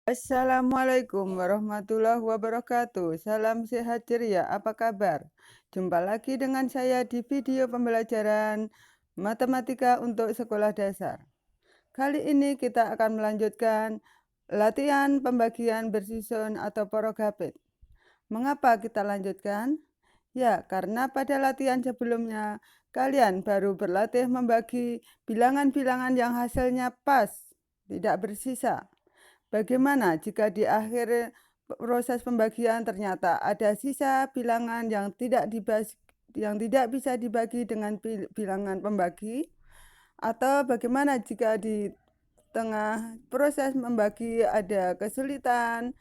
Assalamualaikum warahmatullahi wabarakatuh. Salam sehat ceria, apa kabar? Jumpa lagi dengan saya di video pembelajaran matematika untuk sekolah dasar. Kali ini kita akan melanjutkan latihan pembagian bersusun atau porogapit. Mengapa kita lanjutkan? Ya, karena pada latihan sebelumnya kalian baru berlatih membagi bilangan-bilangan yang hasilnya pas, tidak bersisa. Bagaimana jika di akhir proses pembagian ternyata ada sisa bilangan yang tidak bisa dibagi dengan bilangan pembagi? Atau bagaimana jika di tengah proses membagi ada kesulitan,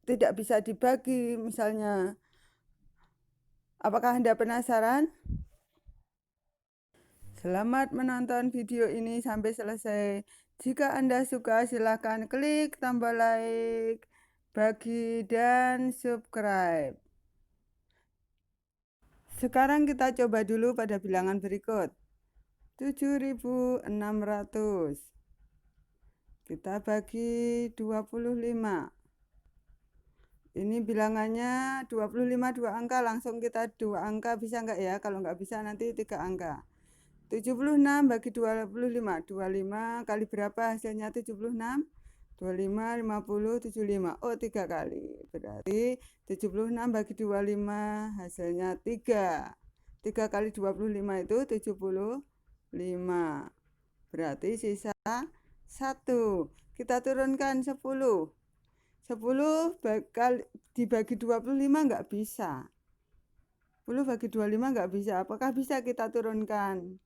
tidak bisa dibagi misalnya? Apakah Anda penasaran? Selamat menonton video ini sampai selesai. Jika Anda suka, silakan klik tombol like, bagi, dan subscribe. Sekarang kita coba dulu pada bilangan berikut. 7.600. Kita bagi 25. Ini bilangannya 25 dua angka, langsung kita dua angka, bisa enggak ya? Kalau enggak bisa nanti 3 angka. 76 bagi 25. 25 kali berapa hasilnya 76? 25, 50, 75. Oh, 3 kali. Berarti 76 bagi 25 hasilnya 3. 3 kali 25 itu 75. Berarti sisa 1. Kita turunkan 10. 10 dibagi 25 enggak bisa. 10 bagi 25 enggak bisa. Apakah bisa kita turunkan?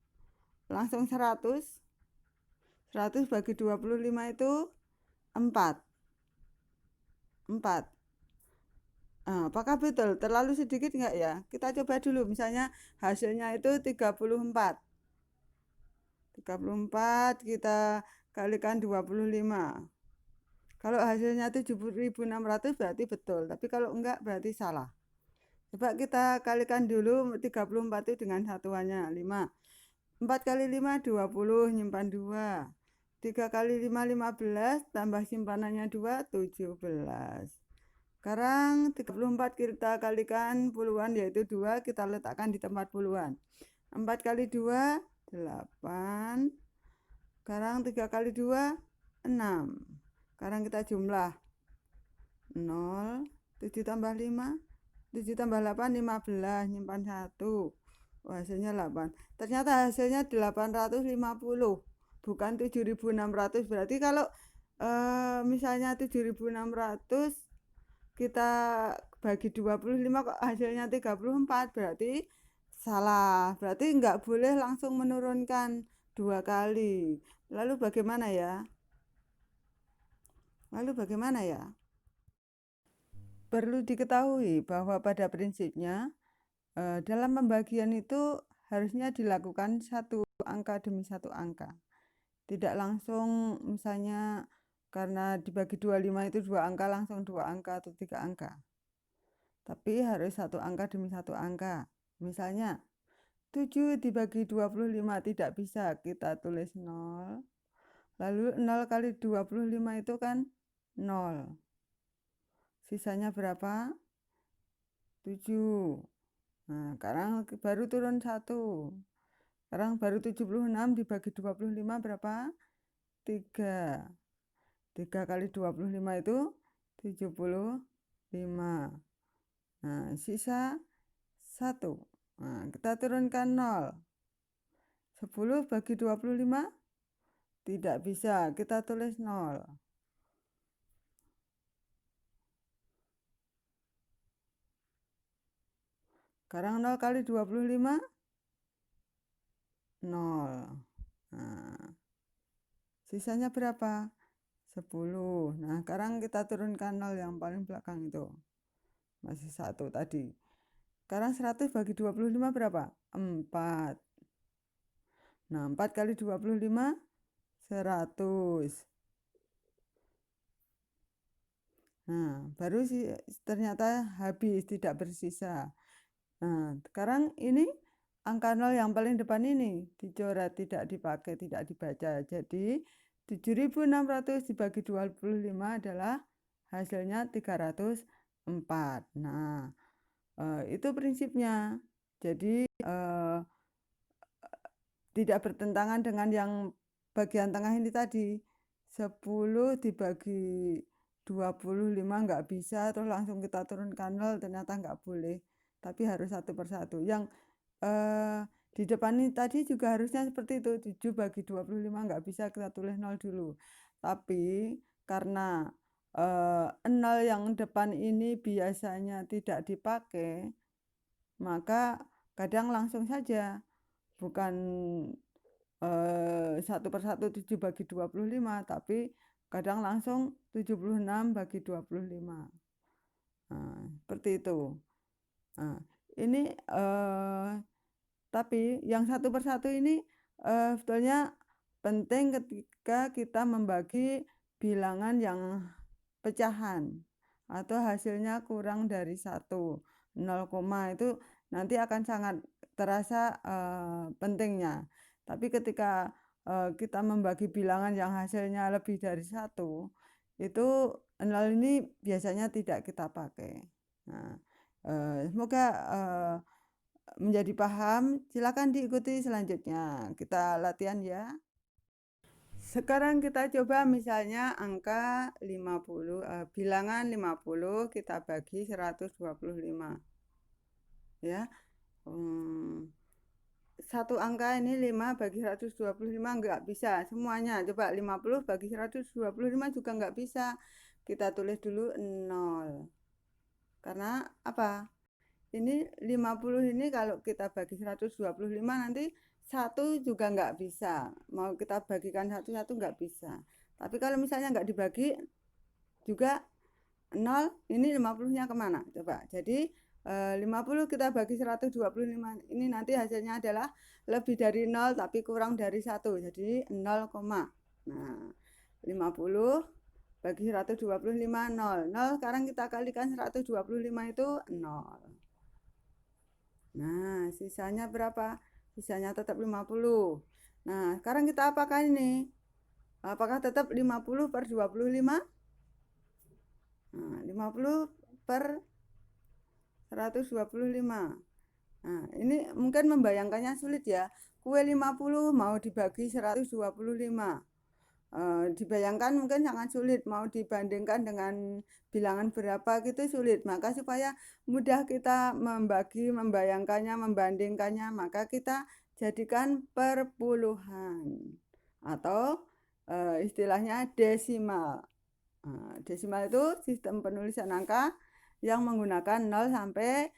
Langsung 100. 100 bagi 25 itu 4. Apakah betul? Terlalu sedikit enggak ya? Kita coba dulu. Misalnya hasilnya itu 34. 34 kita kalikan 25. Kalau hasilnya 7.600 berarti betul. Tapi kalau enggak berarti salah. Coba kita kalikan dulu 34 itu dengan satuannya 5. 4 kali 5, 20, nyimpan 2. 3 kali 5, 15, tambah simpanannya 2, 17. Sekarang 34 kita kalikan puluhan, yaitu 2, kita letakkan di tempat puluhan. 4 kali 2, 8. Sekarang 3 kali 2, 6. Sekarang kita jumlah 0, 7 tambah 5, 7 tambah 8, 15, nyimpan 1. Hasilnya 8. Ternyata hasilnya 850, bukan 7.600. Berarti kalau misalnya 7.600 kita bagi 25 kok hasilnya 34, berarti salah. Berarti enggak boleh langsung menurunkan 2 kali. Lalu bagaimana ya? Perlu diketahui bahwa pada prinsipnya dalam pembagian itu harusnya dilakukan satu angka demi satu angka. Tidak langsung misalnya karena dibagi 25 itu 2 angka, langsung 2 angka atau 3 angka. Tapi harus satu angka demi satu angka. Misalnya 7 dibagi 25 tidak bisa, kita tulis 0. Lalu 0 kali 25 itu kan 0. Sisanya berapa? 7. Nah, sekarang baru turun 1. Sekarang baru 76 dibagi 25 berapa? 3. 3 kali 25 itu 75. Nah, sisa 1. Nah, kita turunkan 0. 10 bagi 25 tidak bisa, kita tulis 0. Sekarang 0 kali 25, 0. Nah, sisanya berapa? 10. Nah, sekarang kita turunkan 0 yang paling belakang itu. Masih 1 tadi. Sekarang 100 bagi 25 berapa? 4. Nah, 4 kali 25, 100. Nah, baru ternyata habis, tidak bersisa. Nah, sekarang ini angka 0 yang paling depan ini dicoret, tidak dipakai, tidak dibaca. Jadi 7.600 dibagi 25 adalah hasilnya 304. Nah, itu prinsipnya. Jadi tidak bertentangan dengan yang bagian tengah ini tadi. 10 dibagi 25 nggak bisa, terus langsung kita turunkan 0, ternyata nggak boleh. Tapi harus satu persatu. Yang di depan ini tadi juga harusnya seperti itu. 7 bagi 25 nggak bisa kita tulis 0 dulu. Tapi karena 0 yang depan ini biasanya tidak dipakai, maka kadang langsung saja. Bukan satu persatu 7 bagi 25, tapi kadang langsung 76 bagi 25. Nah, seperti itu. Nah, ini tapi yang satu persatu ini sebetulnya penting ketika kita membagi bilangan yang pecahan atau hasilnya kurang dari 1. 0, itu nanti akan sangat terasa pentingnya. Tapi ketika kita membagi bilangan yang hasilnya lebih dari 1, itu 0 ini biasanya tidak kita pakai. Nah, semoga menjadi paham. Silakan diikuti selanjutnya. Kita latihan ya. Sekarang kita coba misalnya angka 50, bilangan 50 kita bagi 125. Ya. Satu angka ini 5 bagi 125 enggak bisa semuanya. Coba 50 bagi 125 juga enggak bisa. Kita tulis dulu 0. Karena apa? Ini 50 ini kalau kita bagi 125 nanti 1 juga enggak bisa. Mau kita bagikan satu-satu enggak bisa. Tapi kalau misalnya enggak dibagi juga 0, ini 50-nya kemana? Coba. Jadi 50 kita bagi 125, ini nanti hasilnya adalah lebih dari 0 tapi kurang dari 1, jadi 0, nah 50 bagi 125, 0. 0 sekarang kita kalikan 125 itu 0. Nah sisanya berapa? Sisanya tetap 50. Nah sekarang kita apakan ini? Apakah tetap 50 per 25? Nah 50 per 125. Nah, ini mungkin membayangkannya sulit ya. Kue 50 mau dibagi 125. Dibayangkan mungkin sangat sulit, mau dibandingkan dengan bilangan berapa gitu sulit. Maka supaya mudah kita membayangkannya, membandingkannya, maka kita jadikan perpuluhan atau istilahnya desimal. Desimal itu sistem penulisan angka yang menggunakan 0 sampai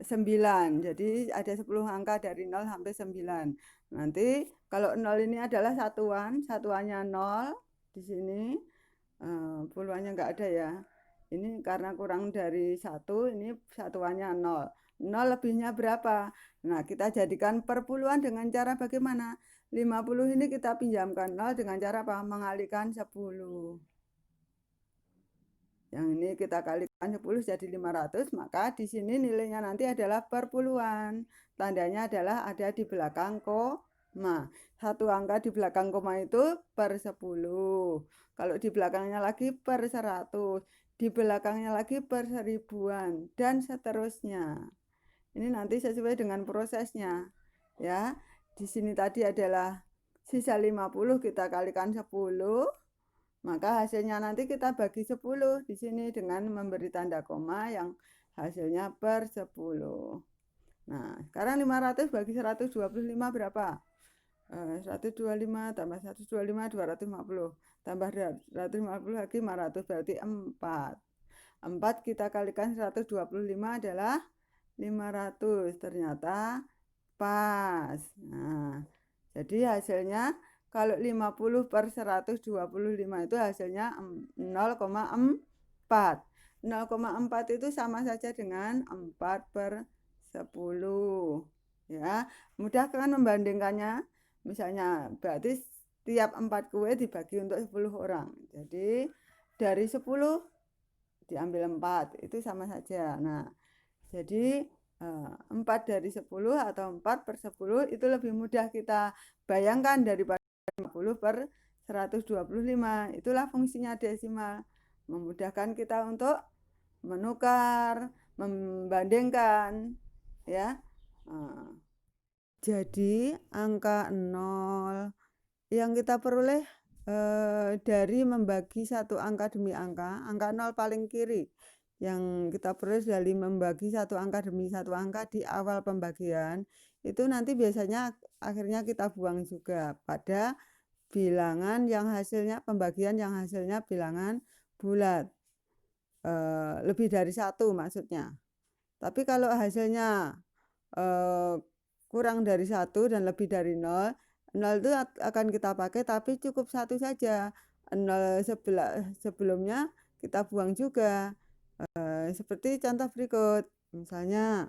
9. Jadi ada 10 angka dari 0 sampai 9. Nanti kalau 0 ini adalah satuan, satuannya 0 di sini. Puluhannya enggak ada ya. Ini karena kurang dari 1, ini satuannya 0. 0 lebihnya berapa? Nah, kita jadikan perpuluhan dengan cara bagaimana? 50 ini kita pinjamkan 0 dengan cara apa? Mengalihkan 10. Yang ini kita kalikan 10 jadi 500, maka di sini nilainya nanti adalah perpuluhan. Tandanya adalah ada di belakang koma. Satu angka di belakang koma itu per 10. Kalau di belakangnya lagi per 100. Di belakangnya lagi per 1000-an. Dan seterusnya. Ini nanti sesuai dengan prosesnya. Ya, di sini tadi adalah sisa 50 kita kalikan 10. Maka hasilnya nanti kita bagi 10 di sini dengan memberi tanda koma yang hasilnya per 10. Nah, sekarang 500 bagi 125 berapa? 125 tambah 125, 250. Tambah 250 lagi 500, berarti 4. 4 kita kalikan 125 adalah 500. Ternyata pas. Nah, jadi hasilnya kalau 50 per 125 itu hasilnya 0,4. 0,4 itu sama saja dengan 4 per 10. Ya, mudah kan membandingkannya. Misalnya berarti setiap 4 kue dibagi untuk 10 orang. Jadi dari 10 diambil 4, itu sama saja. Nah, jadi 4 dari 10 atau 4 per 10 itu lebih mudah kita bayangkan daripada 50 per 125. Itulah fungsinya desimal, memudahkan kita untuk menukar, membandingkan, ya. Jadi angka 0 yang kita peroleh dari membagi satu angka demi angka 0 paling kiri yang kita peroleh dari membagi satu angka demi satu angka di awal pembagian, itu nanti biasanya akhirnya kita buang juga pada bilangan yang hasilnya pembagian yang hasilnya bilangan bulat, lebih dari 1 maksudnya. Tapi kalau hasilnya kurang dari 1 dan lebih dari 0 itu akan kita pakai tapi cukup 1 saja. 0 sebelumnya kita buang juga. Seperti contoh berikut. Misalnya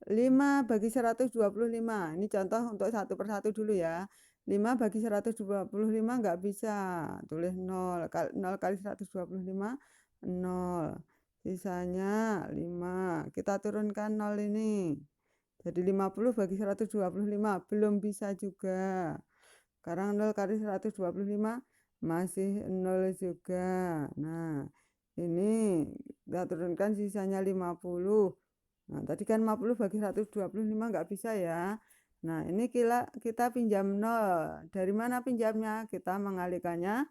5 bagi 125. Ini contoh untuk satu persatu dulu ya. 5 bagi 125 nggak bisa. Tulis 0. 0 kali 125, 0. Sisanya 5. Kita turunkan 0 ini. Jadi 50 bagi 125 belum bisa juga. Sekarang 0 kali 125 masih 0 juga. Nah, ini kita turunkan sisanya 50. Nah, tadi kan 50 bagi 125 nggak bisa ya. Nah, ini kita pinjam 0. Dari mana pinjamnya? Kita mengalihkannya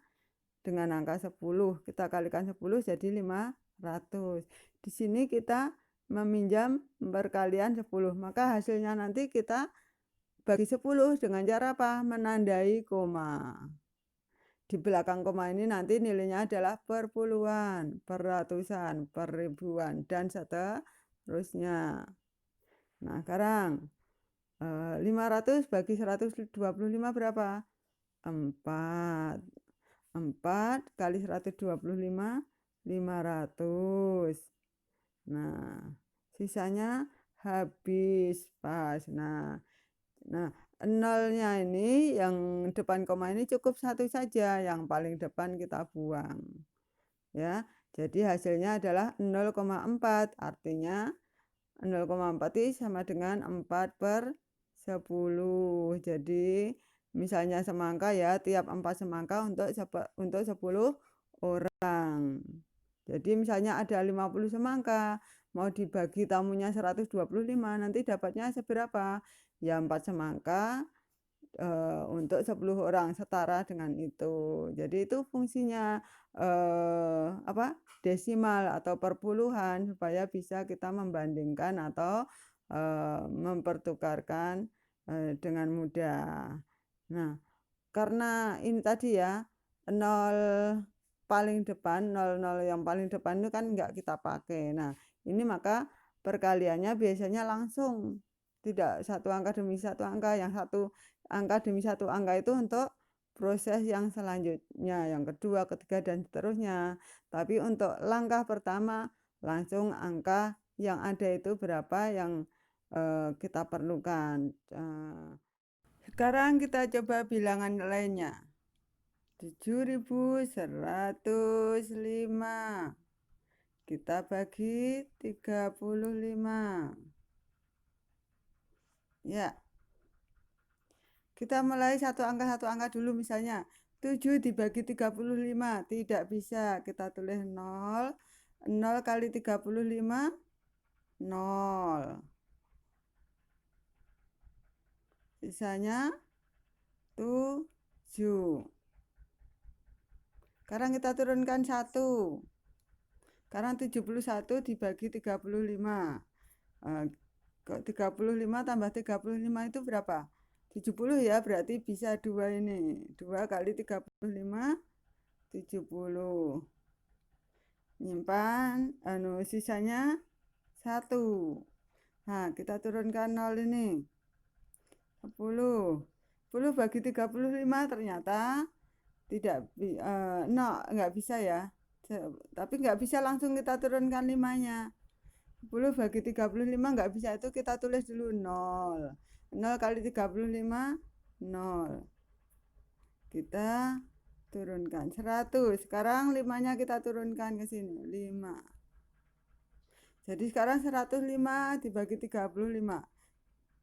dengan angka 10. Kita kalikan 10 jadi 500. Di sini kita meminjam perkalian 10. Maka hasilnya nanti kita bagi 10 dengan cara apa? Menandai koma. Di belakang koma ini nanti nilainya adalah perpuluhan, perratusan, perribuan, dan seterusnya. Nah, sekarang 500 bagi 125 berapa? 4. 4 kali 125, 500. Nah, sisanya habis pas. Nah, nolnya ini yang depan koma ini cukup 1 saja, yang paling depan kita buang. Ya, jadi hasilnya adalah 0,4. Artinya 0,4 ini sama dengan 4/10. Jadi misalnya semangka ya, tiap 4 semangka untuk 10 orang. Jadi misalnya ada 50 semangka, mau dibagi tamunya 125, nanti dapatnya seberapa? Ya 4 semangka untuk 10 orang, setara dengan itu. Jadi itu fungsinya desimal atau perpuluhan supaya bisa kita membandingkan atau mempertukarkan dengan mudah. Nah, karena ini tadi ya 0 paling depan, 00 yang paling depan itu kan enggak kita pakai. Nah, ini maka perkaliannya biasanya langsung, tidak satu angka demi satu angka. Yang satu angka demi satu angka itu untuk proses yang selanjutnya, yang kedua, ketiga, dan seterusnya. Tapi untuk langkah pertama langsung angka yang ada itu berapa yang kita perlukan. Sekarang kita coba bilangan lainnya. 7.105 kita bagi 35. Ya, kita mulai satu angka dulu. Misalnya 7 dibagi 35 tidak bisa, kita tulis 0. 0 kali 35, 0. Sisanya 7. Sekarang kita turunkan 1. Sekarang 71 dibagi 35. 35 tambah 35 itu berapa? 70 ya, berarti bisa 2 ini. 2 kali 35, 70. Nyimpan, sisanya 1. Nah, kita turunkan 0 ini. 10. 10 bagi 35 ternyata tidak enggak bisa ya. Tapi enggak bisa langsung kita turunkan 5-nya. 10 bagi 35 enggak bisa, itu kita tulis dulu 0. 0 kali 35, 0. Kita turunkan 100. Sekarang 5-nya kita turunkan ke sini, 5. Jadi sekarang 105 dibagi 35.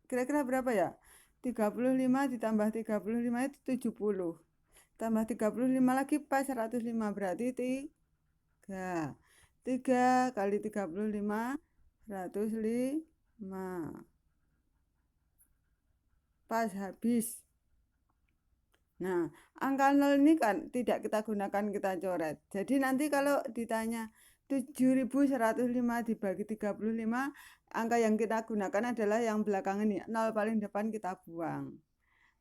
Kira-kira berapa ya? 35 ditambah 35 itu 70. tambah 35 lagi pas 105, berarti 3 kali 35 105, pas habis. Nah, angka 0 ini kan tidak kita gunakan, kita coret. Jadi nanti kalau ditanya 7.105 dibagi 35, angka yang kita gunakan adalah yang belakang ini, 0 paling depan kita buang.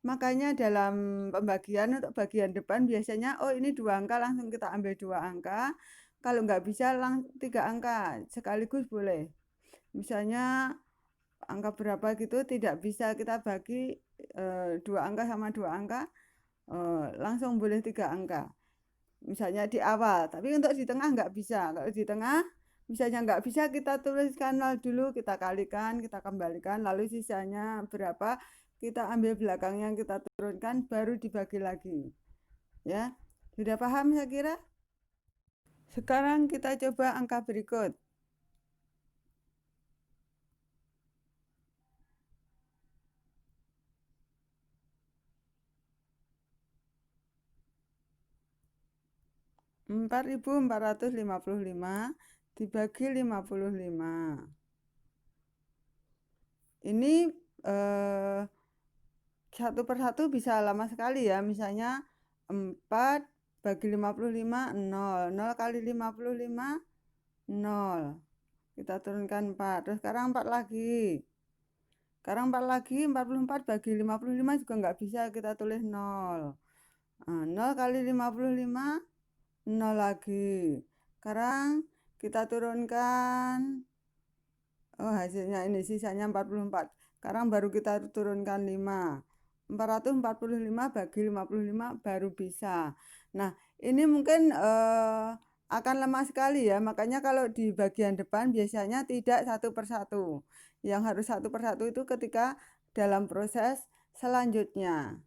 Makanya dalam pembagian untuk bagian depan biasanya, oh ini 2 angka, langsung kita ambil 2 angka. Kalau nggak bisa 3 angka sekaligus boleh. Misalnya angka berapa gitu tidak bisa kita bagi 2 angka sama 2 angka, langsung boleh 3 angka. Misalnya di awal, tapi untuk di tengah nggak bisa. Kalau di tengah misalnya nggak bisa, kita tuliskan 0 dulu, kita kalikan, kita kembalikan, lalu sisanya berapa kita ambil belakangnya, kita turunkan, baru dibagi lagi. Ya, sudah paham saya kira? Sekarang kita coba angka berikut. Empat 4.455 dibagi 55. Ini satu persatu bisa lama sekali ya. Misalnya 4 bagi 55, 0. 0 kali 55, 0. Kita turunkan 4. Terus sekarang 4 lagi. Sekarang 4 lagi, 44 bagi 55 juga nggak bisa, kita tulis 0. 0 kali 55, 0 lagi. Sekarang kita turunkan, oh hasilnya ini, sisanya 44. Sekarang baru kita turunkan 5. 445 bagi 55 baru bisa. Nah, ini mungkin akan lemah sekali ya. Makanya kalau di bagian depan biasanya tidak satu persatu. Yang harus satu persatu itu ketika dalam proses selanjutnya.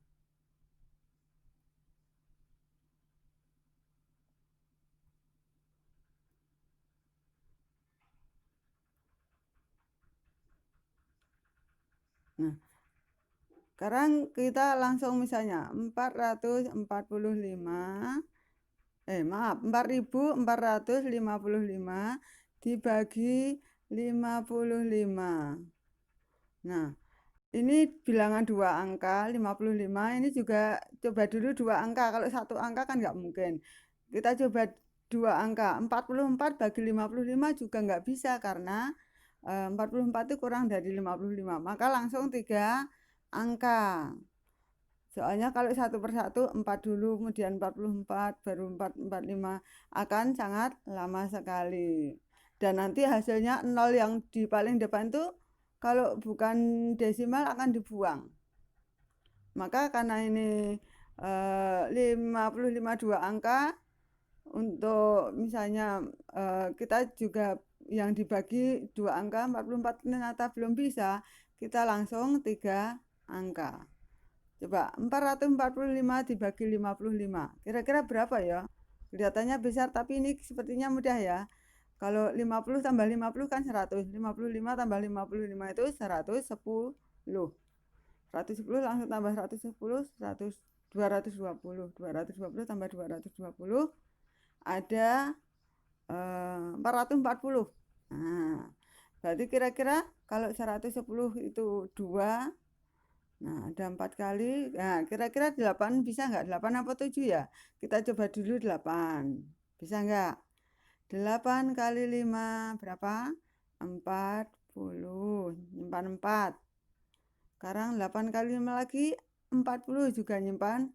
Nah, sekarang kita langsung misalnya 4.455 dibagi 55. Nah, ini bilangan 2 angka, 55. Ini juga coba dulu 2 angka. Kalau 1 angka kan nggak mungkin. Kita coba 2 angka. 44 bagi 55 juga nggak bisa, karena 44 itu kurang dari 55. Maka langsung 3 angka. Soalnya kalau satu persatu 4 dulu, kemudian 44, baru 445, akan sangat lama sekali. Dan nanti hasilnya 0 yang di paling depan tuh kalau bukan desimal akan dibuang. Maka karena ini 55 2 angka, untuk misalnya kita juga yang dibagi 2 angka, 44 ternyata belum bisa, kita langsung 3 angka. Coba 445 dibagi 55. Kira-kira berapa ya? Kelihatannya besar, tapi ini sepertinya mudah ya. Kalau 50 tambah 50 kan 100. 55 tambah 55 itu 110. 110 langsung tambah 110, 100, 220. 220 tambah 220 ada 440. Nah, berarti kira-kira kalau 110 itu 2. Nah, ada 4 kali. Nah, kira-kira 8 bisa nggak? 8 apa 7 ya? Kita coba dulu 8. Bisa nggak? 8 kali 5 berapa? 40. Nyimpan 4. Sekarang 8 kali 5 lagi 40, juga nyimpan.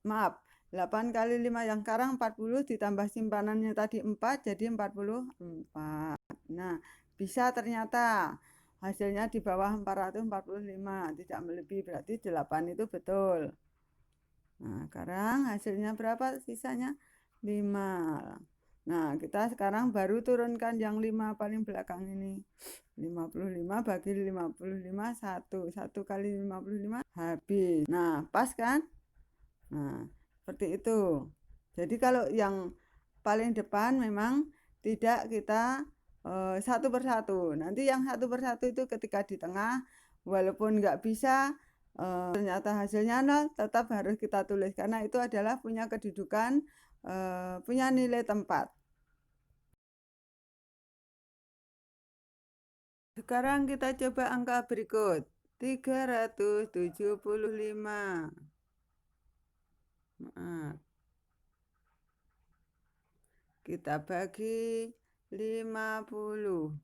Maaf. 8 kali 5 yang sekarang 40 ditambah simpanannya tadi 4, jadi 44. Nah, bisa ternyata. Hasilnya di bawah 445, tidak melebihi, berarti 8 itu betul. Nah, sekarang hasilnya berapa sisanya? 5. Nah, kita sekarang baru turunkan yang 5 paling belakang ini. 55 bagi 55, 1. 1 kali 55 habis. Nah, pas kan? Nah, seperti itu. Jadi kalau yang paling depan memang tidak kita satu persatu. Nanti yang satu persatu itu ketika di tengah, walaupun nggak bisa ternyata hasilnya 0, tetap harus kita tulis karena itu adalah punya kedudukan, punya nilai tempat. Sekarang kita coba angka berikut. 375. Maaf. Kita bagi 50.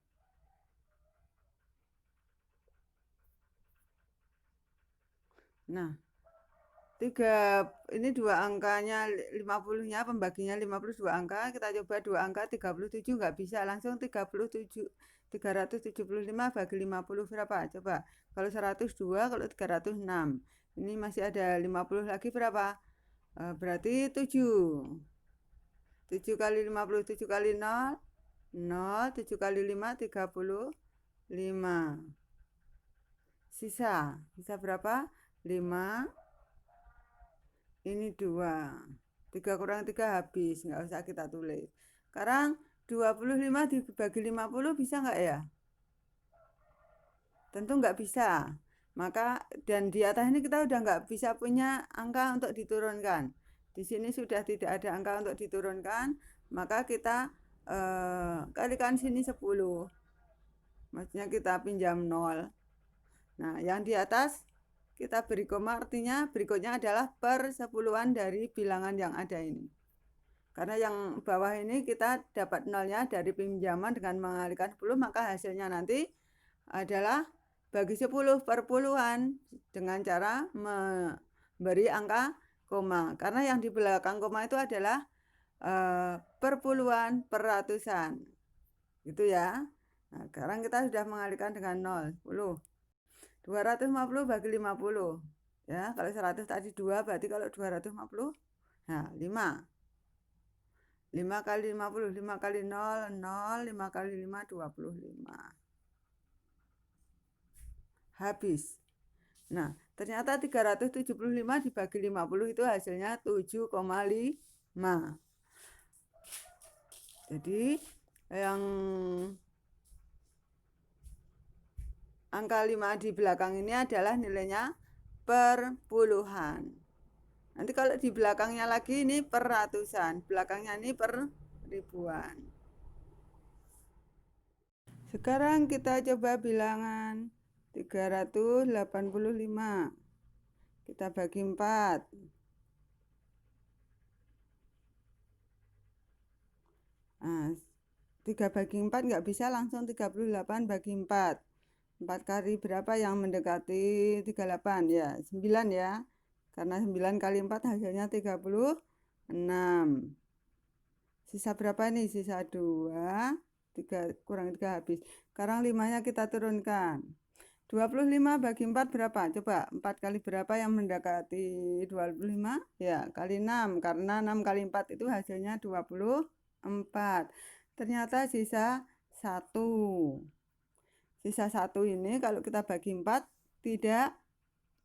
Nah, ini dua angkanya 50-nya, pembaginya 50 dua angka, kita coba dua angka 37 nggak bisa, langsung 37. 375 bagi 50 berapa? Coba. Kalau 102, kalau 306. Ini masih ada 50 lagi berapa? Berarti 7. 7 kali 50, 7 kali 0, 0, 7 kali 5, 35. Sisa berapa? 5. Ini 2. 3 kurang 3 habis, nggak usah kita tulis. Sekarang 25 dibagi 50 bisa nggak ya? Tentu nggak bisa. Maka dan di atas ini kita udah nggak bisa punya angka untuk diturunkan. Di sini sudah tidak ada angka untuk diturunkan, maka kita kalikan sini 10. Maksudnya kita pinjam 0. Nah, yang di atas kita beri koma, artinya berikutnya adalah per sepuluhan dari bilangan yang ada ini. Karena yang bawah ini kita dapat nolnya dari pinjaman dengan mengalihkan 10, maka hasilnya nanti adalah bagi 10 per puluhan dengan cara memberi angka koma. Karena yang di belakang koma itu adalah per puluhan, per ratusan. Gitu ya. Nah, sekarang kita sudah mengalihkan dengan 0, 10. 250 bagi 50. Ya, kalau 100 tadi 2, berarti kalau 250, nah 5. 5 kali 50, 5 kali 0, 0, 5 kali 5, 25. Habis. Nah, ternyata 375 dibagi 50 itu hasilnya 7,5. Jadi, yang angka 5 di belakang ini adalah nilainya per puluhan. Nanti kalau di belakangnya lagi ini per ratusan, belakangnya ini per ribuan. Sekarang kita coba bilangan 385. Kita bagi 4. Nah, 3 bagi 4 nggak bisa, langsung 38 bagi 4. 4 kali berapa yang mendekati 38? Ya, 9 ya. Karena 9 kali 4 hasilnya 36. Sisa berapa nih? Sisa 2. 3 kurang 3 habis. Sekarang 5-nya kita turunkan. 25 bagi 4 berapa? Coba 4 kali berapa yang mendekati 25? Ya, kali 6. Karena 6 kali 4 itu hasilnya 24. Ternyata sisa 1. Sisa 1 ini kalau kita bagi 4 tidak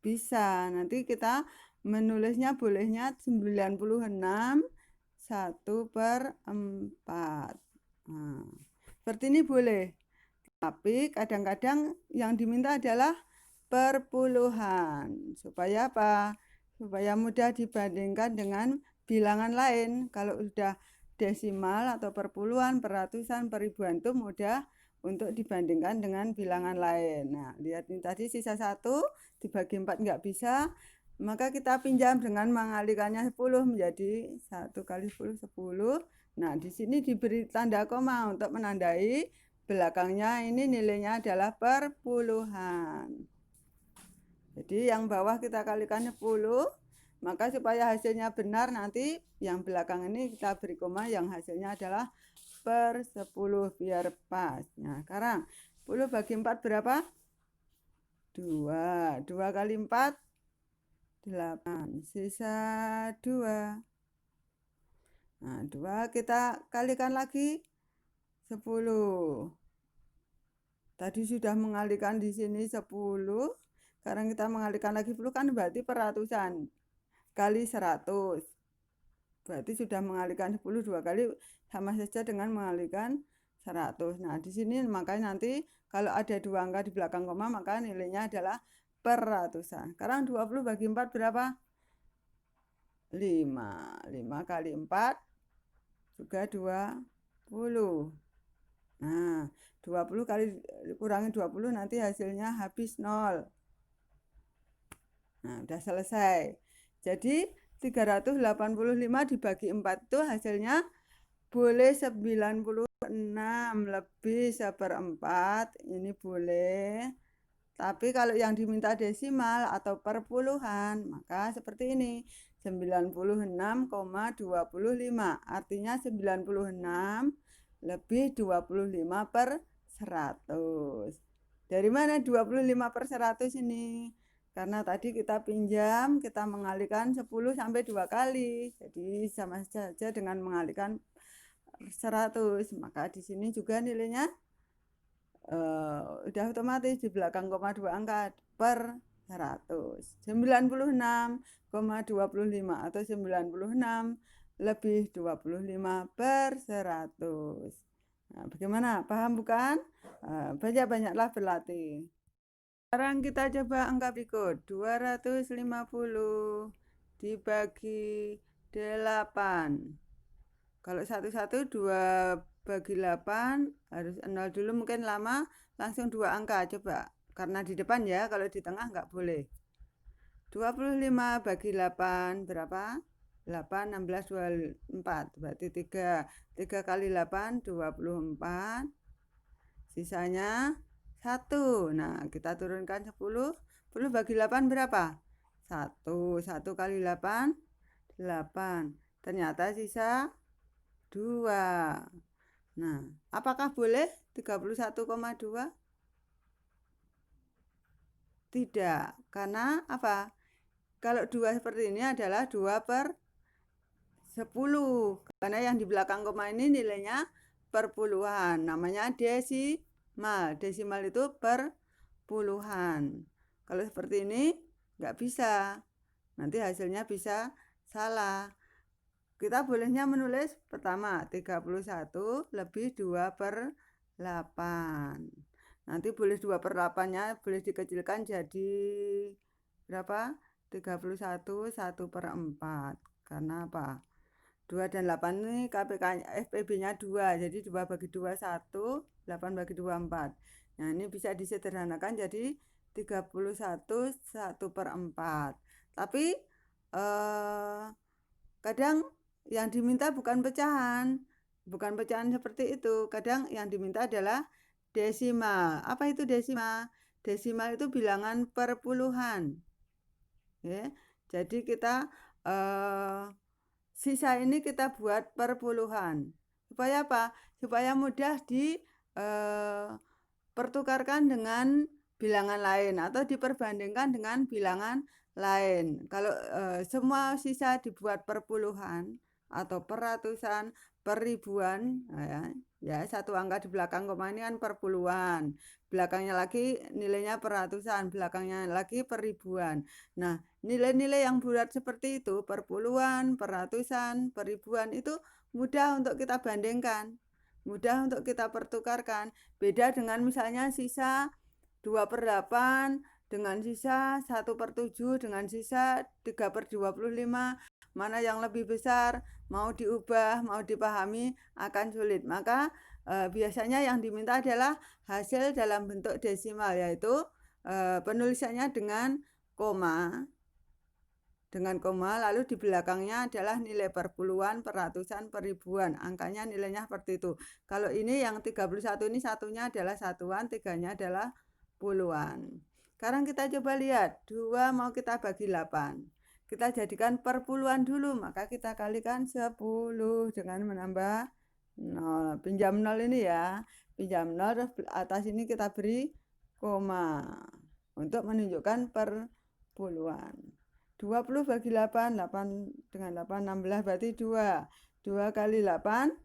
bisa. Nanti kita menulisnya bolehnya 96 1/4. Nah, seperti ini boleh. Tapi kadang-kadang yang diminta adalah perpuluhan. Supaya apa? Supaya mudah dibandingkan dengan bilangan lain. Kalau sudah desimal atau perpuluhan, peratusan, peribuan itu mudah untuk dibandingkan dengan bilangan lain. Nah, lihat ini tadi sisa 1 dibagi 4 nggak bisa. Maka kita pinjam dengan mengalihkannya 10 menjadi 1 kali 10, 10. Nah, di sini diberi tanda koma untuk menandai belakangnya ini nilainya adalah perpuluhan. Jadi yang bawah kita kalikan 10, maka supaya hasilnya benar nanti yang belakang ini kita beri koma yang hasilnya adalah per 10 biar pas. Nah, sekarang 10 bagi 4 berapa? 2. 2 kali 4, 8. Sisa 2. Nah, 2 kita kalikan lagi 10. Tadi sudah mengalihkan di sini 10. Sekarang kita mengalihkan lagi 10 kan berarti peratusan kali 100. Berarti sudah mengalihkan 10 2 kali sama saja dengan mengalihkan 100. Nah, di sini makanya nanti kalau ada 2 angka di belakang koma maka nilainya adalah per ratusan. Sekarang 20 bagi 4 berapa? 5. 5 kali 4 juga 20. Nah, 20 kali kurangi 20 nanti hasilnya habis 0. Nah, udah selesai. Jadi 385 dibagi 4 itu hasilnya boleh 96 lebih 1/4. Ini boleh. Tapi kalau yang diminta desimal atau perpuluhan, maka seperti ini. 96,25. Artinya 96 lebih 25 per 100. Dari mana 25 per 100 ini? Karena tadi kita pinjam, kita mengalihkan 10 sampai 2 kali. Jadi sama saja dengan mengalihkan 100. Maka di sini juga nilainya udah otomatis di belakang koma 2 angka per 100. 96,25 atau 96 lebih 25 per 100. Nah, bagaimana? Paham bukan? Banyak-banyaklah berlatih. Sekarang kita coba angka berikut. 250 dibagi 8. Kalau satu-satu 2 bagi 8 harus 0 dulu, mungkin lama, langsung 2 angka coba. Karena di depan ya, kalau di tengah nggak boleh. 25 bagi 8 berapa? 8, 16, 24. Berarti 3 kali 8, 24. Sisanya 1. Nah, kita turunkan 10. 10 bagi 8 berapa? 1. 1 kali 8, 8. Ternyata sisa 2. Nah, apakah boleh 31,2? Tidak. Karena apa? Kalau 2 seperti ini adalah 2 per 10. Karena yang di belakang koma ini nilainya perpuluhan. Namanya desimal. Desimal itu per puluhan. Kalau seperti ini nggak bisa. Nanti hasilnya bisa salah. Kita bolehnya menulis pertama 31 lebih 2 per 8. Nanti boleh 2 per 8-nya boleh dikecilkan jadi berapa? 31 1 per 4. Karena apa? 2 dan 8 ini FPB-nya 2. Jadi 2 bagi 2 1, 8 bagi 2 4. Nah, ini bisa disederhanakan jadi 31 1 per 4. Tapi kadang yang diminta bukan pecahan seperti itu. Kadang yang diminta adalah desimal. Apa itu desimal? Desimal itu bilangan perpuluhan. Ya. Jadi kita sisa ini kita buat perpuluhan. Supaya apa? Supaya mudah dipertukarkan dengan bilangan lain atau diperbandingkan dengan bilangan lain. Kalau semua sisa dibuat perpuluhan atau peratusan, peribuan, ya satu angka di belakang koma ini kan perpuluhan, belakangnya lagi nilainya peratusan, belakangnya lagi peribuan. Nah, nilai-nilai yang bulat seperti itu, perpuluhan, peratusan, peribuan, itu mudah untuk kita bandingkan, mudah untuk kita pertukarkan. Beda dengan misalnya sisa 2 per 8 dengan sisa 1 per 7 dengan sisa 3 per 25. Mana yang lebih besar, mau diubah, mau dipahami akan sulit. Maka biasanya yang diminta adalah hasil dalam bentuk desimal, yaitu penulisannya dengan koma, lalu di belakangnya adalah nilai perpuluhan, peratusan, peribuan. Angkanya nilainya seperti itu. Kalau ini yang 31 ini satunya adalah satuan, tiganya adalah puluhan. Sekarang kita coba lihat, 2 mau kita bagi 8. Kita jadikan perpuluhan dulu, maka kita kalikan 10 dengan menambah 0. Pinjam 0 ini ya. Pinjam 0, terus atas ini kita beri koma untuk menunjukkan perpuluhan. 20 bagi 8, 8 dengan 8, 16 berarti 2. 2 kali 8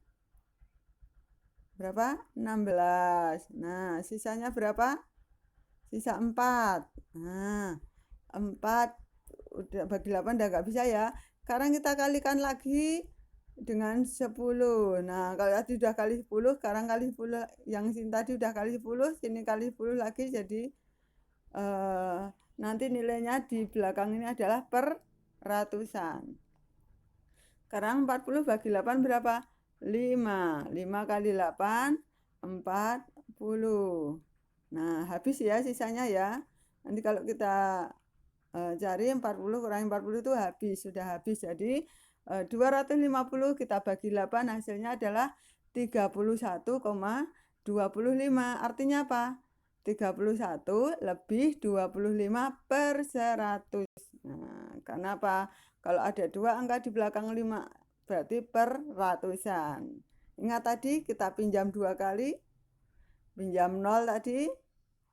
berapa? 16. Nah, sisanya berapa? Sisa 4. Nah, 4 udah bagi 8 udah nggak bisa ya. Sekarang kita kalikan lagi dengan 10. Nah, kalau tadi udah kali 10, sekarang kali 10. Yang sini tadi udah kali 10, sini kali 10 lagi jadi 16 nanti nilainya di belakang ini adalah per ratusan. Sekarang 40 bagi 8 berapa? 5. 5 kali 8, 40. Nah, habis ya sisanya ya. Nanti kalau kita cari 40 kurangi 40 itu habis, sudah habis. Jadi 250 kita bagi 8 hasilnya adalah 31,25. Artinya apa? 31 lebih 25 per 100. Nah, karena apa? Kalau ada dua angka di belakang 5 berarti per ratusan. Ingat tadi kita pinjam 2 kali, pinjam 0 tadi,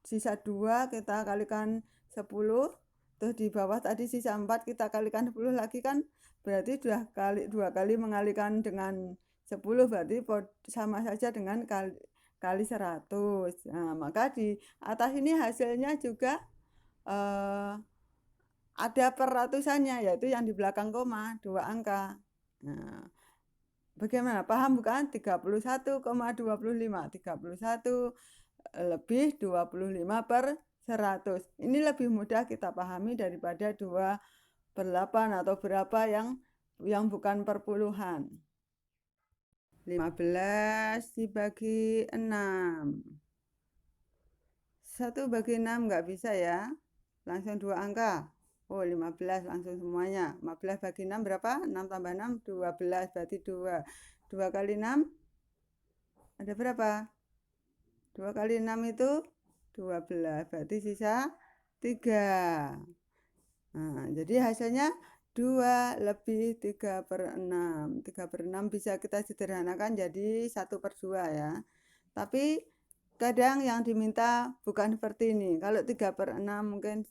sisa 2 kita kalikan 10, terus di bawah tadi sisa 4 kita kalikan 10 lagi kan, berarti sudah 2 kali mengalikan dengan 10 berarti sama saja dengan kali 100. Nah, maka di atas ini hasilnya juga ada per ratusannya, yaitu yang di belakang koma 2 angka. Nah, bagaimana? Paham bukan? 31,25. 31 lebih 25 per 100. Ini lebih mudah kita pahami daripada 2/8 atau berapa yang bukan perpuluhan. 15 dibagi 6. 1 bagi 6 nggak bisa ya. Langsung 2 angka. Oh, 15 langsung semuanya. 15 bagi 6 berapa? 6 tambah 6, 12. Berarti 2. 2 kali 6 ada berapa? 2 kali 6 itu 12. Berarti sisa 3. Nah, jadi hasilnya 2 lebih 3/6. 3/6 bisa kita sederhanakan jadi 1/2 ya. Tapi kadang yang diminta bukan seperti ini. Kalau 3/6 mungkin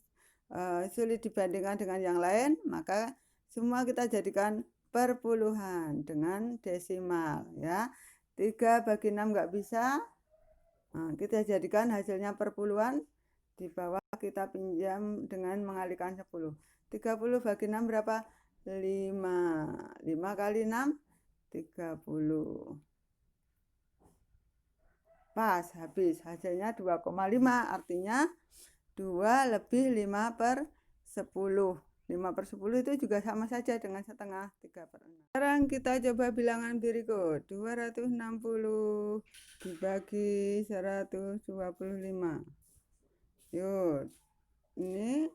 sulit dibandingkan dengan yang lain, maka semua kita jadikan perpuluhan dengan desimal ya. 3 bagi 6 nggak bisa, nah, kita jadikan hasilnya perpuluhan, di bawah kita pinjam dengan mengalihkan 10. 30 bagi 6 berapa? 5. 5 kali 6, 30. Pas, habis. Hasilnya 2,5, artinya 2 lebih 5/10. 5/10 itu juga sama saja dengan setengah 3/6. Sekarang kita coba bilangan berikut. 260 dibagi 125. Yuk, ini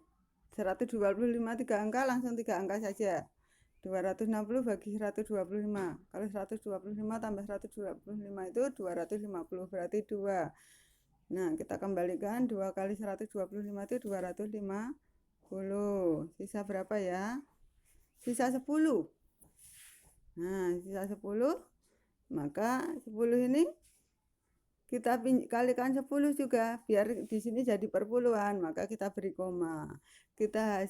125 3 angka, langsung 3 angka saja. 260 bagi 125. Kalau 125 tambah 125 itu 250, berarti 2. Nah, kita kembalikan 2 kali 125 itu 250. Sisa berapa ya? Sisa 10. Nah, sisa 10. Maka 10 ini kita kalikan 10 juga, biar di sini jadi perpuluhan, maka kita beri koma. Kita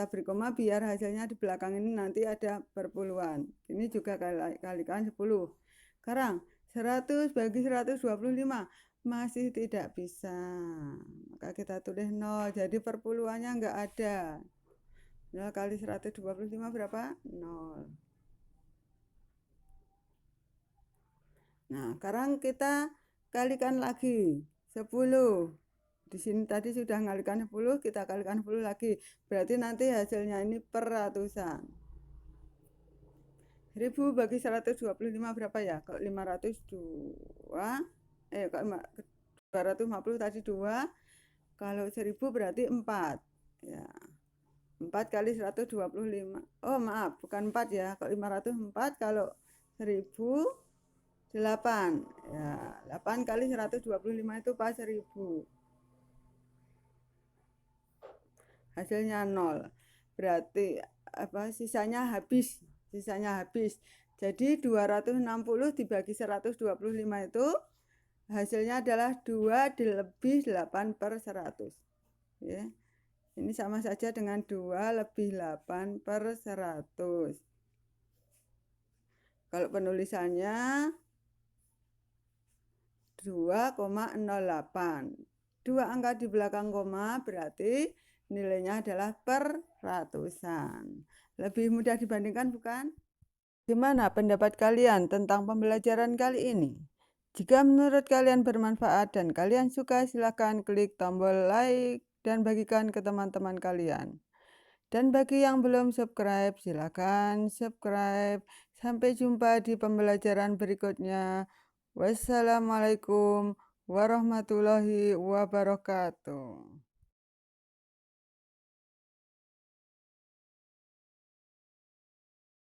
beri koma biar hasilnya di belakang ini nanti ada perpuluhan. Ini juga kalikan 10. Sekarang 100 bagi 125 masih tidak bisa, maka kita tulis 0, jadi perpuluhannya enggak ada. 0 kali 125 berapa? 0. Nah, sekarang kita kalikan lagi 10. Di sini tadi sudah ngalikan 10, kita kalikan 10 lagi, berarti nanti hasilnya ini per ratusan. 1000 bagi 125 berapa ya? Kalau 502, kalau 250 tadi 2, kalau 1000 berarti 4 ya. 4 kali 125, oh maaf, bukan 4 ya. Kalau 504, kalau 1000 8 ya. 8 kali 125 itu pas 1000, hasilnya 0, berarti apa, sisanya habis. Jadi 260 dibagi 125 itu hasilnya adalah 2 lebih 8/100 ya. Ini sama saja dengan 2 lebih 8/100. Kalau penulisannya 2,08. 2 angka di belakang koma berarti nilainya adalah per ratusan. Lebih mudah dibandingkan bukan? Gimana pendapat kalian tentang pembelajaran kali ini? Jika menurut kalian bermanfaat dan kalian suka, silakan klik tombol like dan bagikan ke teman-teman kalian. Dan bagi yang belum subscribe, silakan subscribe. Sampai jumpa di pembelajaran berikutnya. Wassalamualaikum warahmatullahi wabarakatuh.